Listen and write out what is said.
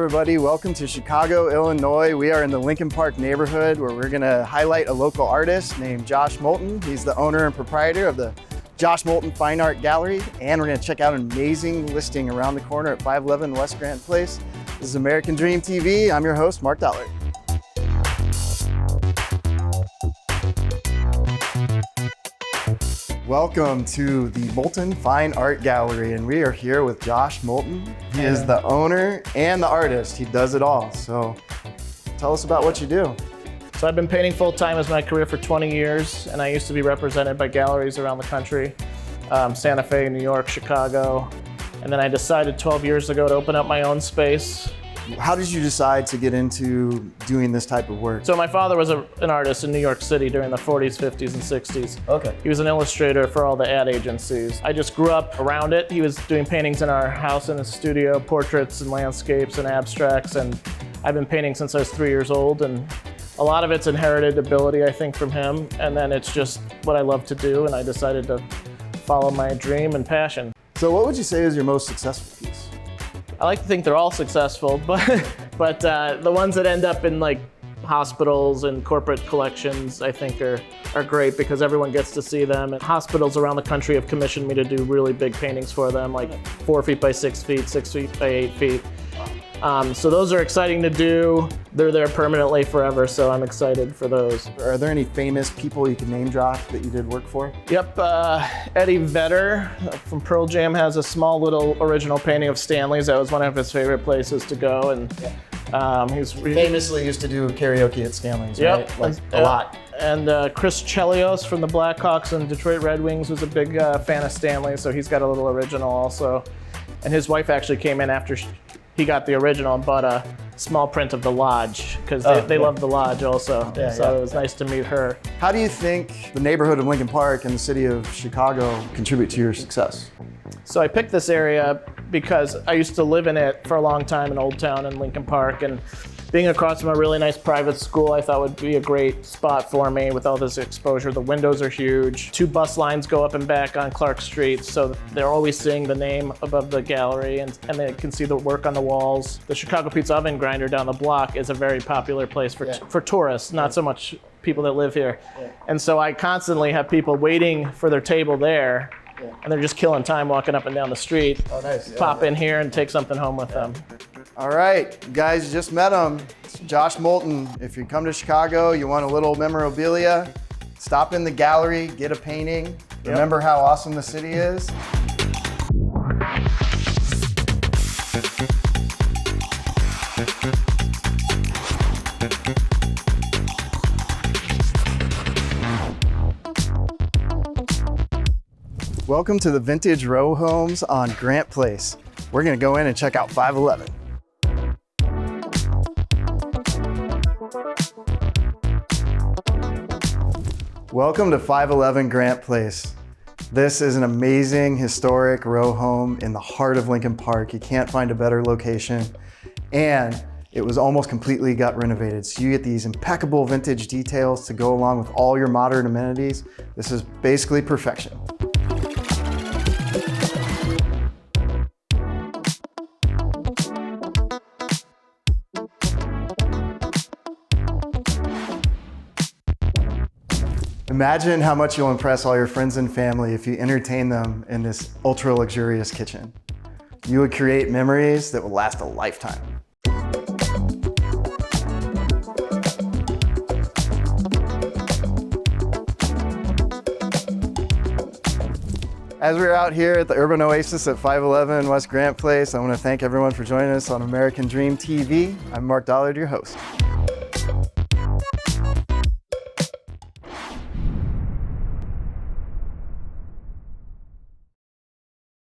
everybody. Welcome to Chicago, Illinois. We are in the Lincoln Park neighborhood where we're gonna highlight a local artist named Josh Moulton. He's the owner and proprietor of the Josh Moulton Fine Art Gallery, and we're gonna check out an amazing listing around the corner at 511 West Grant Place. This is American Dream TV. I'm your host, Mark Dollard. Welcome to the Moulton Fine Art Gallery, and we are here with Josh Moulton. He is the owner and the artist. He does it all. So tell us about what you do. So I've been painting full-time as my career for 20 years, and I used to be represented by galleries around the country, Santa Fe, New York, Chicago. And then I decided 12 years ago to open up my own space. How did you decide to get into doing this type of work? So my father was an artist in New York City during the 40s, 50s, and 60s. Okay. He was an illustrator for all the ad agencies. I just grew up around it. He was doing paintings in our house in his studio, portraits and landscapes and abstracts, and I've been painting since I was 3 years old, and a lot of it's inherited ability, I think, from him, and then it's just what I love to do, and I decided to follow my dream and passion. So what would you say is your most successful piece? I like to think they're all successful, but the ones that end up in like hospitals and corporate collections, I think are great because everyone gets to see them. And hospitals around the country have commissioned me to do really big paintings for them, like 4 feet by 6 feet, 6 feet by 8 feet. So those are exciting to do. They're there permanently forever, so I'm excited for those. Are there any famous people you can name drop that you did work for? Yep, Eddie Vedder from Pearl Jam has a small little original painting of Stanley's. That was one of his favorite places to go, and he's Famously used to do karaoke at Stanley's, yep, right? Like a lot. And Chris Chelios from the Blackhawks and Detroit Red Wings was a big fan of Stanley, so he's got a little original also. And his wife actually came in after he got the original and bought a small print of the Lodge because they love the Lodge also. So it was nice to meet her. How do you think the neighborhood of Lincoln Park and the city of Chicago contribute to your success? So I picked this area because I used to live in it for a long time in Old Town in Lincoln Park, and being across from a really nice private school I thought would be a great spot for me with all this exposure. The windows are huge. 2 bus lines go up and back on Clark Street, so they're always seeing the name above the gallery and they can see the work on the walls. The Chicago Pizza Oven Grinder down the block is a very popular place for tourists, not so much people that live here. And so I constantly have people waiting for their table there, and they're just killing time walking up and down the street. Oh, nice. Pop in here and take something home with them. All right, you guys just met him. It's Josh Moulton. If you come to Chicago, you want a little memorabilia, stop in the gallery, get a painting. Remember how awesome the city is. Welcome to the Vintage Row Homes on Grant Place. We're gonna go in and check out 511. Welcome to 511 Grant Place. This is an amazing historic row home in the heart of Lincoln Park. You can't find a better location. And it was almost completely gut renovated. So you get these impeccable vintage details to go along with all your modern amenities. This is basically perfection. Imagine how much you'll impress all your friends and family if you entertain them in this ultra luxurious kitchen. You would create memories that will last a lifetime. As we're out here at the Urban Oasis at 511 West Grant Place, I want to thank everyone for joining us on American Dream TV. I'm Mark Dollard, your host.